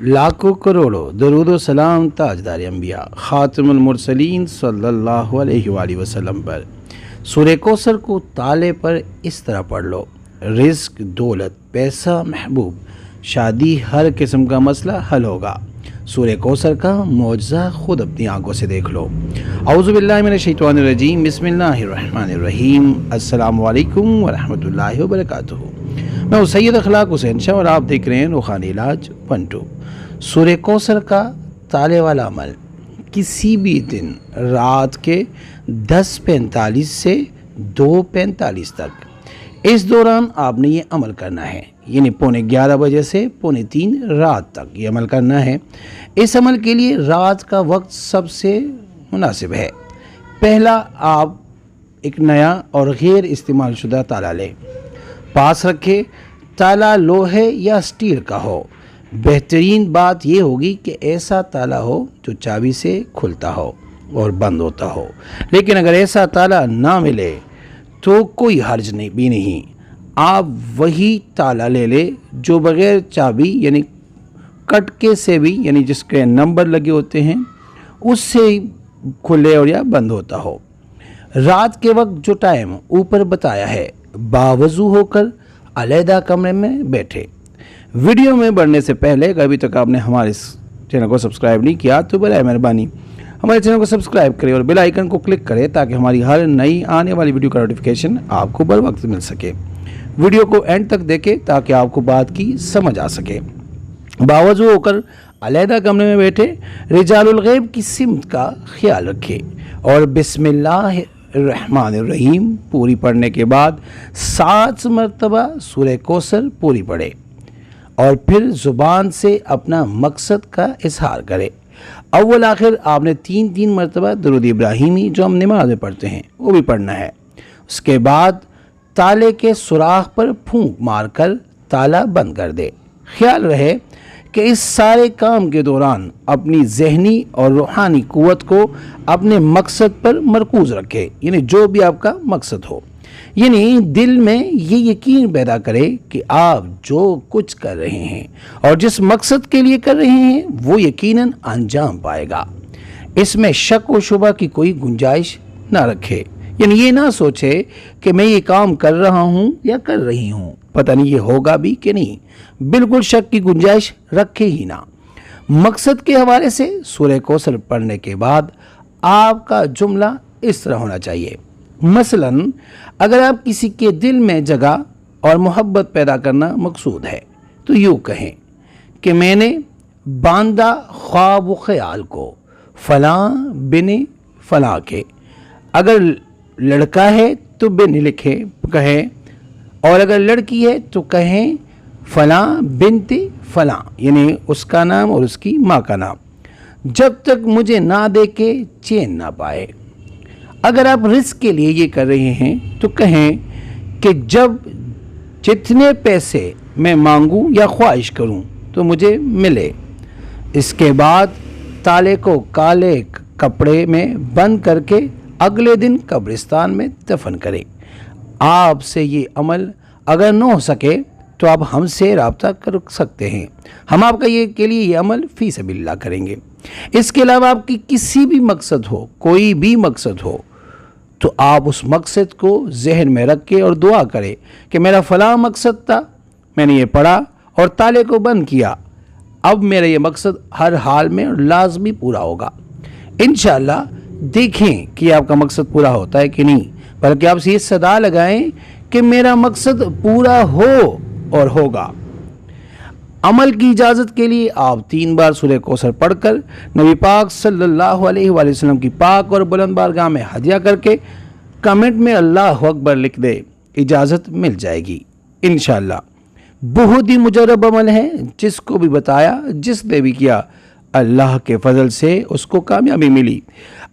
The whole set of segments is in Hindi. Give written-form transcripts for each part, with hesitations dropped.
लाखों करोड़ों दरूद व सलाम ताजदार अंबिया खातिमुल मुरसलीन सल्लल्लाहु अलैहि वसल्लम पर। सूरह कौसर को ताले पर इस तरह पढ़ लो। रिज़्क, दौलत, पैसा, महबूब, शादी, हर किस्म का मसला हल होगा। सूरह कौसर का मौजज़ा खुद अपनी आंखों से देख लो। औज़ु बिल्लाहि मिनश शैतानिर रजीम, बिस्मिल्लाहिर रहमानिर रहीम, अस्सलामु अलैकुम व रहमतुल्लाहि व बरकातुहू। मैं सैयद अखलाक हुसैन शाह और आप देख रहे हैं रूहानी इलाज 1-2। सूरह कौसर का ताले वाला अमल किसी भी दिन रात के 10:45 से 2:45 तक, इस दौरान आपने ये अमल करना है। यानी 11:15 बजे से 2:45 रात तक ये अमल करना है। इस अमल के लिए रात का वक्त सबसे मुनासिब है। पहला, आप एक नया और गैर इस्तेमाल शुदा ताला लें, पास रखें। ताला लोहे या स्टील का हो। बेहतरीन बात यह होगी कि ऐसा ताला हो जो चाबी से खुलता हो और बंद होता हो। लेकिन अगर ऐसा ताला ना मिले तो कोई हर्ज नहीं, आप वही ताला ले ले जो बग़ैर चाबी यानी कटके से भी, यानी जिसके नंबर लगे होते हैं उससे खुले और या बंद होता हो। रात के वक्त जो टाइम ऊपर बताया है, बावजू होकर अलहदा कमरे में बैठे। वीडियो में बढ़ने से पहले अभी तक आपने हमारे इस चैनल को सब्सक्राइब नहीं किया तो बराए मेहरबानी हमारे चैनल को सब्सक्राइब करें और बेल आइकन को क्लिक करें ताकि हमारी हर नई आने वाली वीडियो का नोटिफिकेशन आपको बर वक्त मिल सके। वीडियो को एंड तक देखें ताकि आपको बात की समझ आ सके। बावजू होकर अलहदा कमरे में बैठे रिजालुल गैब की सिमत का ख्याल रखें और बिस्मिल्लाह रहमानिर रहीम पूरी पढ़ने के बाद 7 मरतबा सूरह कौसर पूरी पढ़े और फिर ज़ुबान से अपना मकसद का इजहार करे। अव्वल आखिर आपने 3 मरतबा दरूद इब्राहिमी जो हम नमाज में पढ़ते हैं वो भी पढ़ना है। उसके बाद ताले के सुराख पर फूंक मारकर ताला बंद कर दे। ख्याल रहे कि इस सारे काम के दौरान अपनी जहनी और रूहानी क़ुव्वत को अपने मकसद पर मरकूज़ रखे, यानी जो भी आपका मकसद हो। यानी दिल में ये यकीन पैदा करे कि आप जो कुछ कर रहे हैं और जिस मकसद के लिए कर रहे हैं वो यकीनन अंजाम पाएगा। इसमें शक व शुबा की कोई गुंजाइश ना रखे। यानी ये ना सोचे कि मैं ये काम कर रहा हूँ या कर रही हूँ, पता नहीं ये होगा भी कि नहीं। बिल्कुल शक की गुंजाइश रखे ही ना। मकसद के हवाले से सूरह कौसर पढ़ने के बाद आपका जुमला इस तरह होना चाहिए। मसलन अगर आप किसी के दिल में जगह और मोहब्बत पैदा करना मकसूद है तो यूँ कहें कि मैंने बांधा ख्वाब व ख्याल को फ़लाँ बिन फ़लाँ के। अगर लड़का है तो बिन लिखे कहें, और अगर लड़की है तो कहें फ़लाँ बिनती फ़लाँ, यानी उसका नाम और उसकी माँ का नाम, जब तक मुझे ना देके चैन ना पाए। अगर आप रिस्क के लिए ये कर रहे हैं तो कहें कि जब जितने पैसे मैं मांगूं या ख्वाहिश करूं तो मुझे मिले। इसके बाद ताले को काले कपड़े में बंद करके अगले दिन कब्रिस्तान में दफन करें। आपसे ये अमल अगर न हो सके तो आप हमसे रब्ता कर सकते हैं, हम आपका ये के लिए ये अमल फ़ी सबिल्लाह करेंगे। इसके अलावा आपकी किसी भी मकसद हो, कोई भी मकसद हो, तो आप उस मकसद को जहन में रख के और दुआ करें कि मेरा फ़लाँ मकसद था, मैंने ये पढ़ा और ताले को बंद किया, अब मेरा ये मकसद हर हाल में लाजमी पूरा होगा। इंशाअल्लाह देखें कि आपका मकसद पूरा होता है कि नहीं, बल्कि आप ये सदा लगाएं कि मेरा मकसद पूरा हो और होगा। अमल की इजाज़त के लिए आप 3 बार सूरह कौसर पढ़कर नबी पाक सल्लल्लाहु अलैहि वसल्लम की पाक और बुलंद बारगाह में हदिया करके कमेंट में अल्लाह अकबर लिख दे, इजाज़त मिल जाएगी इंशाअल्लाह। बहुत ही मुजरब अमल है, जिसको भी बताया, जिसने भी किया, अल्लाह के फजल से उसको कामयाबी मिली।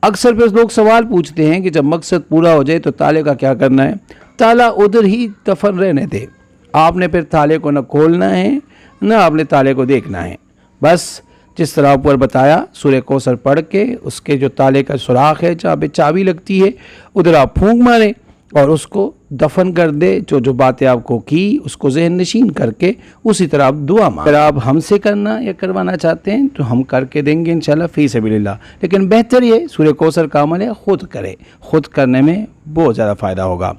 अक्सर फिर लोग सवाल पूछते हैं कि जब मकसद पूरा हो जाए तो ताले का क्या करना है। ताला उधर ही दफन रहने दे, आपने फिर ताले को न खोलना है न आपने ताले को देखना है। बस जिस तरह ऊपर बताया सूरह कौसर पढ़ के उसके जो ताले का सुराख है जहाँ पे चाबी लगती है उधर आप फूंक मारें और उसको दफन कर दे। जो बातें आपको की उसको ज़हन नशीन करके उसी तरह आप दुआ मांग। अगर आप हमसे करना या करवाना चाहते हैं तो हम करके देंगे इंशाल्लाह फ़ी सबीलिल्लाह। लेकिन बेहतर ये सूरह कौसर का अमल है खुद करे, खुद करने में बहुत ज़्यादा फ़ायदा होगा।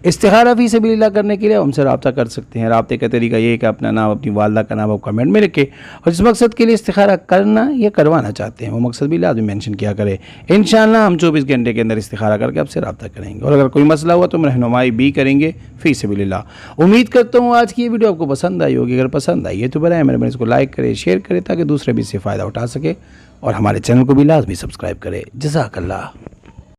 इस्तिखारा फ़ी सबीलिल्लाह करने के लिए हमसे रब्ता कर सकते हैं। रब्ते का तरीका ये है कि अपना नाम, अपनी वालदा का नाम आप कमेंट में लिखें और जिस मकसद के लिए इस्तिखारा करना या करवाना चाहते हैं वो मकसद भी लाजमी मेंशन किया करें। इंशाअल्लाह हम 24 घंटे के अंदर इस्तिखारा करके आपसे रब्ता करेंगे और अगर कोई मसला हुआ तो हम रहनुमाई भी करेंगे फ़ी सबीलिल्लाह। उम्मीद करता हूँ आज की ये वीडियो आपको पसंद आई होगी। अगर पसंद आई है तो बनाए मेरे इसको लाइक करें, शेयर करें ताकि दूसरे भी इससे फ़ायदा उठा सके और हमारे चैनल को भी लाजमी सब्सक्राइब करें। जज़ाकल्लाह।